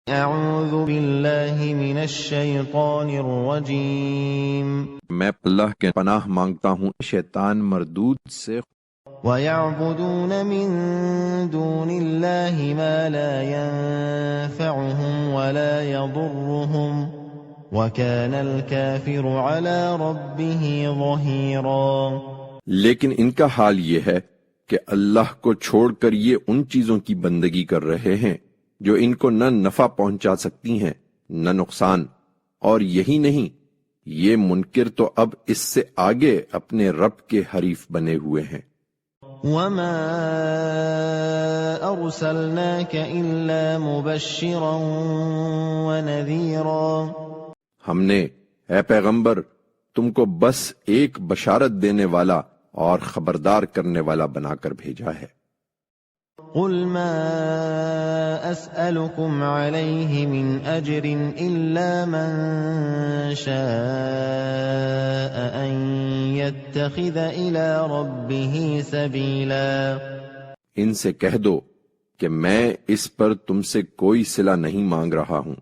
اعوذ باللہ من الشیطان الرجیم میں اللہ کے پناہ مانگتا ہوں شیطان مردود سے۔ وَيَعْبُدُونَ مِن دُونِ اللَّهِ مَا لَا يَنفَعُهُمْ وَلَا يَضُرُّهُمْ وَكَانَ الْكَافِرُ عَلَى رَبِّهِ ظَهِيرًا۔ لیکن ان کا حال یہ ہے کہ اللہ کو چھوڑ کر یہ ان چیزوں کی بندگی کر رہے ہیں جو ان کو نہ نفع پہنچا سکتی ہیں نہ نقصان، اور یہی نہیں، یہ منکر تو اب اس سے آگے اپنے رب کے حریف بنے ہوئے ہیں۔ وَمَا أَرْسَلْنَاكَ إِلَّا مُبَشِّرًا وَنَذِيرًا۔ ہم نے اے پیغمبر تم کو بس ایک بشارت دینے والا اور خبردار کرنے والا بنا کر بھیجا ہے۔ قُلْ مَا أَسْأَلُكُمْ عَلَيْهِ مِنْ أَجْرٍ إِلَّا مَنْ شَاءَ أَنْ يَتَّخِذَ إِلَى رَبِّهِ سَبِيلًا۔ ان سے کہہ دو کہ میں اس پر تم سے کوئی صلہ نہیں مانگ رہا ہوں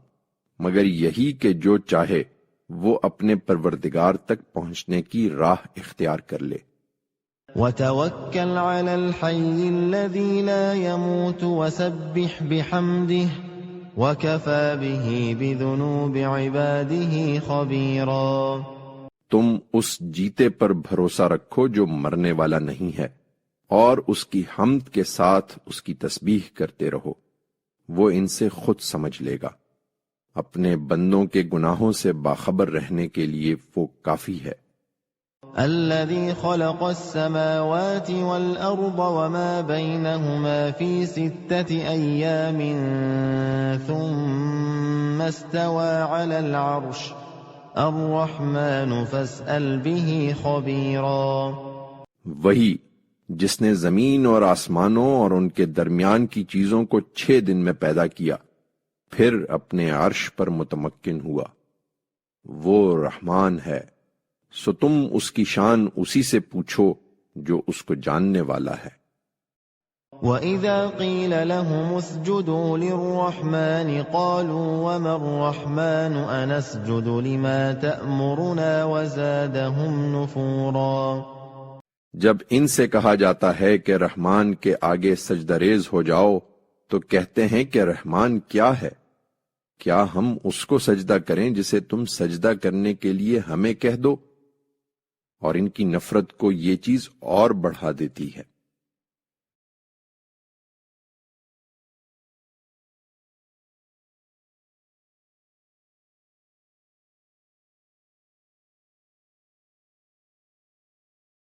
مگر یہی کہ جو چاہے وہ اپنے پروردگار تک پہنچنے کی راہ اختیار کر لے۔ وَتَوَكَّلْ عَلَى الْحَيِّ الَّذِي لَا يَمُوتُ وَسَبِّحْ بِحَمْدِهِ وَكَفَى بِهِ بِذُنُوبِ عِبَادِهِ خَبِيرًا۔ تم اس جیتے پر بھروسہ رکھو جو مرنے والا نہیں ہے، اور اس کی حمد کے ساتھ اس کی تسبیح کرتے رہو، وہ ان سے خود سمجھ لے گا۔ اپنے بندوں کے گناہوں سے باخبر رہنے کے لیے وہ کافی ہے۔ الذي خلق السماوات والأرض وما بينهما في 6 أيام ثم استوى على العرش الرحمن فاسأل به خبيرا۔ وہی جس نے زمین اور آسمانوں اور ان کے درمیان کی چیزوں کو 6 دن میں پیدا کیا، پھر اپنے عرش پر متمکن ہوا، وہ رحمان ہے، سو تم اس کی شان اسی سے پوچھو جو اس کو جاننے والا ہے۔ وَإِذَا قِيلَ لَهُمُ اسْجُدُوا لِلرَّحْمَنِ قَالُوا وَمَا الرَّحْمَنُ أَنَسْجُدُ لِمَا تَأْمُرُنَا وَزَادَهُمْ نُفُورًا۔ جب ان سے کہا جاتا ہے کہ رحمان کے آگے سجدہ ریز ہو جاؤ تو کہتے ہیں کہ رحمان کیا ہے؟ کیا ہم اس کو سجدہ کریں جسے تم سجدہ کرنے کے لیے ہمیں کہہ دو؟ اور ان کی نفرت کو یہ چیز اور بڑھا دیتی ہے۔